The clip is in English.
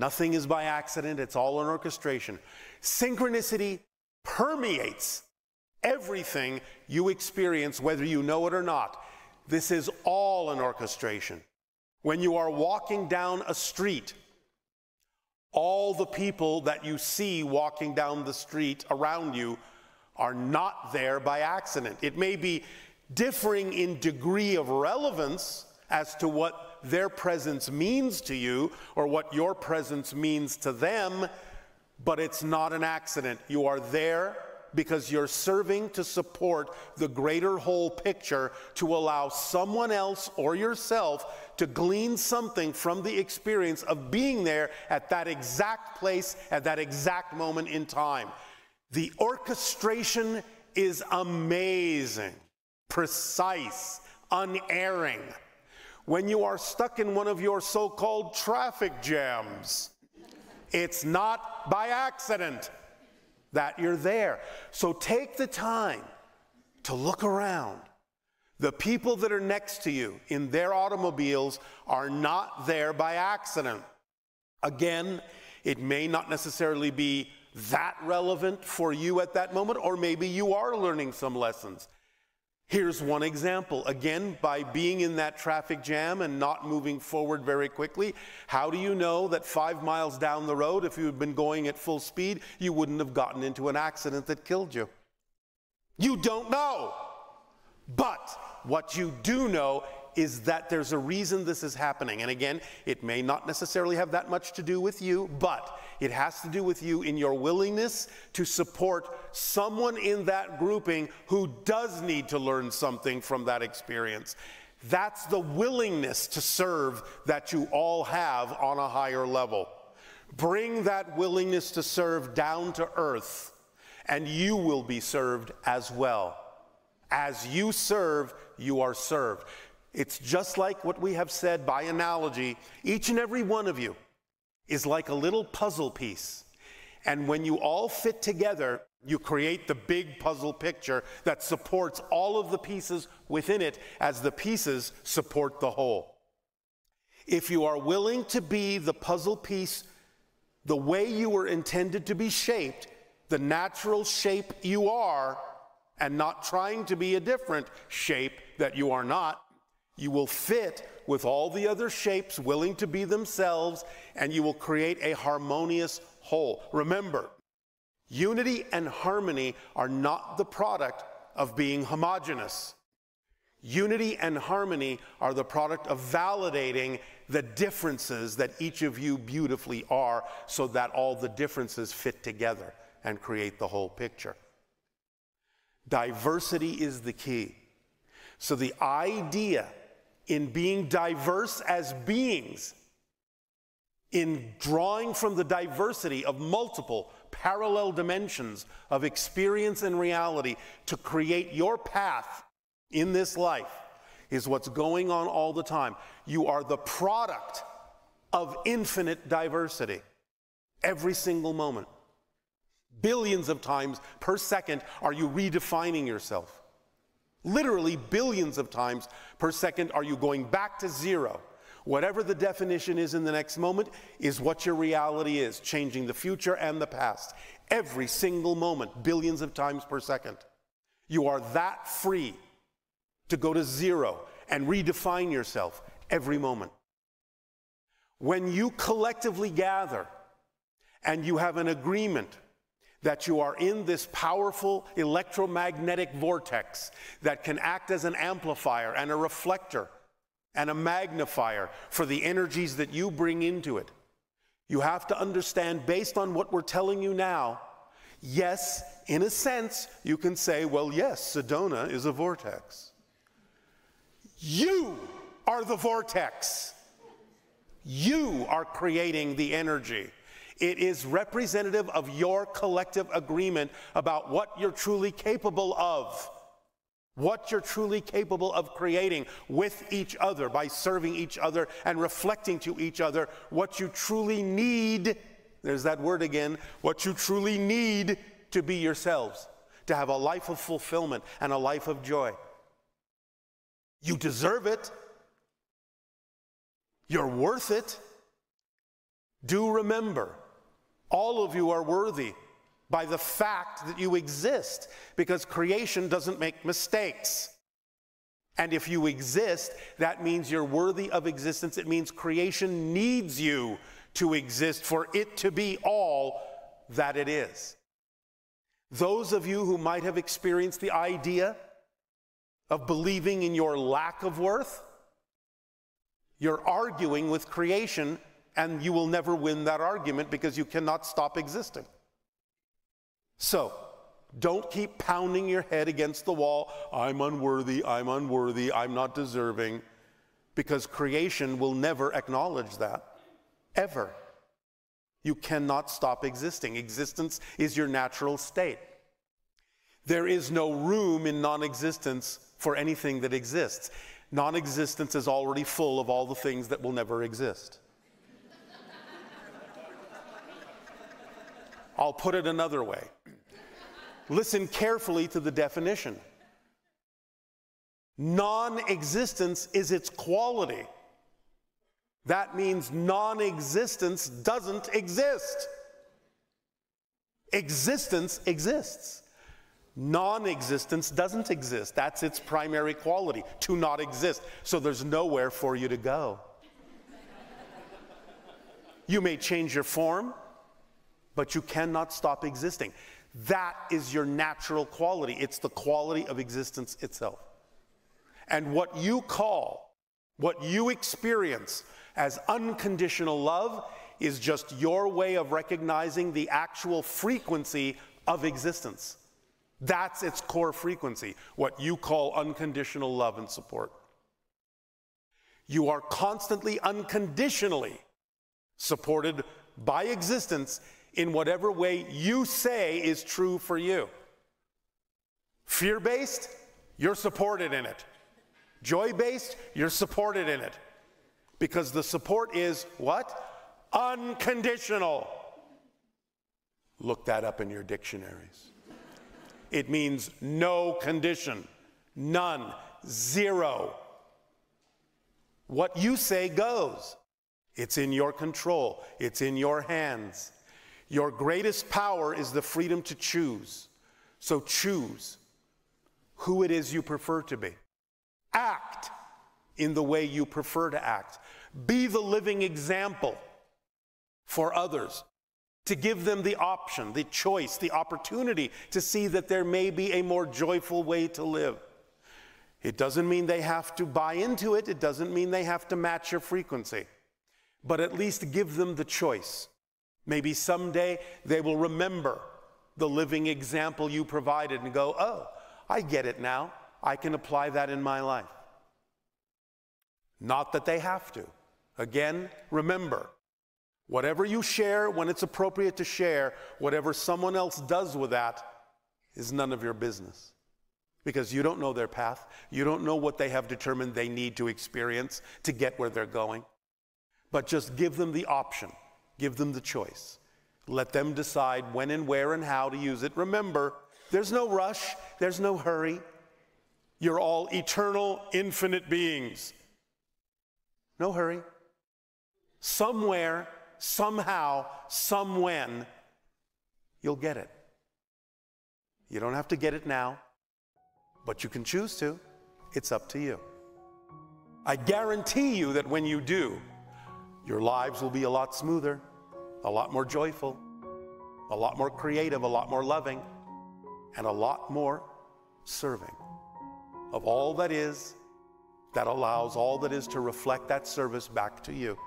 Nothing is by accident. It's all an orchestration. Synchronicity permeates everything you experience, whether you know it or not. This is all an orchestration. When you are walking down a street, all the people that you see walking down the street around you are not there by accident. It may be differing in degree of relevance as to what their presence means to you or what your presence means to them, but it's not an accident. You are there because you're serving to support the greater whole picture, to allow someone else or yourself to glean something from the experience of being there at that exact place, at that exact moment in time. The orchestration is amazing, precise, unerring. When you are stuck in one of your so-called traffic jams, it's not by accident that you're there. So take the time to look around. The people that are next to you in their automobiles are not there by accident. Again, it may not necessarily be that relevant for you at that moment, or maybe you are learning some lessons. Here's one example. Again, by being in that traffic jam and not moving forward very quickly, how do you know that 5 miles down the road, if you had been going at full speed, you wouldn't have gotten into an accident that killed you? You don't know. But what you do know is that there's a reason this is happening. And again, it may not necessarily have that much to do with you, but it has to do with you in your willingness to support someone in that grouping who does need to learn something from that experience. That's the willingness to serve that you all have on a higher level. Bring that willingness to serve down to earth, and you will be served as well. As you serve, you are served. It's just like what we have said by analogy. Each and every one of you is like a little puzzle piece. And when you all fit together, you create the big puzzle picture that supports all of the pieces within it as the pieces support the whole. If you are willing to be the puzzle piece the way you were intended to be shaped, the natural shape you are, and not trying to be a different shape that you are not, you will fit with all the other shapes willing to be themselves, and you will create a harmonious whole. Remember, unity and harmony are not the product of being homogeneous. Unity and harmony are the product of validating the differences that each of you beautifully are, so that all the differences fit together and create the whole picture. Diversity is the key. So the idea in being diverse as beings, in drawing from the diversity of multiple parallel dimensions of experience and reality to create your path in this life, is what's going on all the time. You are the product of infinite diversity every single moment. Billions of times per second are you redefining yourself. Literally billions of times per second are you going back to zero. Whatever the definition is in the next moment is what your reality is, changing the future and the past. Every single moment, billions of times per second. You are that free to go to zero and redefine yourself every moment. When you collectively gather and you have an agreement that you are in this powerful electromagnetic vortex that can act as an amplifier and a reflector and a magnifier for the energies that you bring into it, you have to understand, based on what we're telling you now, yes, in a sense, you can say, well, yes, Sedona is a vortex. You are the vortex. You are creating the energy. It is representative of your collective agreement about what you're truly capable of. What you're truly capable of creating with each other by serving each other and reflecting to each other what you truly need. There's that word again. What you truly need to be yourselves, to have a life of fulfillment and a life of joy. You deserve it. You're worth it. Do remember, all of you are worthy by the fact that you exist, because creation doesn't make mistakes. And if you exist, that means you're worthy of existence. It means creation needs you to exist for it to be all that it is. Those of you who might have experienced the idea of believing in your lack of worth, you're arguing with creation, and you will never win that argument because you cannot stop existing. So, don't keep pounding your head against the wall, I'm unworthy, I'm not deserving, because creation will never acknowledge that, ever. You cannot stop existing. Existence is your natural state. There is no room in non-existence for anything that exists. Non-existence is already full of all the things that will never exist. I'll put it another way. Listen carefully to the definition. Non-existence is its quality. That means non-existence doesn't exist. Existence exists. Non-existence doesn't exist. That's its primary quality, to not exist. So there's nowhere for you to go. You may change your form, but you cannot stop existing. That is your natural quality. It's the quality of existence itself. And what you call, what you experience as unconditional love is just your way of recognizing the actual frequency of existence. That's its core frequency, what you call unconditional love and support. You are constantly unconditionally supported by existence in whatever way you say is true for you. Fear-based, you're supported in it. Joy-based, you're supported in it. Because the support is what? Unconditional. Look that up in your dictionaries. It means no condition, none, zero. What you say goes. It's in your control. It's in your hands. Your greatest power is the freedom to choose. So choose who it is you prefer to be. Act in the way you prefer to act. Be the living example for others, to give them the option, the choice, the opportunity to see that there may be a more joyful way to live. It doesn't mean they have to buy into it. It doesn't mean they have to match your frequency. But at least give them the choice. Maybe someday they will remember the living example you provided and go, oh, I get it now. I can apply that in my life. Not that they have to. Again, remember, whatever you share when it's appropriate to share, whatever someone else does with that is none of your business. Because you don't know their path. You don't know what they have determined they need to experience to get where they're going. But just give them the option. Give them the choice. Let them decide when and where and how to use it. Remember, there's no rush. There's no hurry. You're all eternal, infinite beings. No hurry. Somewhere, somehow, somewhen, you'll get it. You don't have to get it now, but you can choose to. It's up to you. I guarantee you that when you do, your lives will be a lot smoother, a lot more joyful, a lot more creative, a lot more loving, and a lot more serving of all that is, that allows all that is to reflect that service back to you.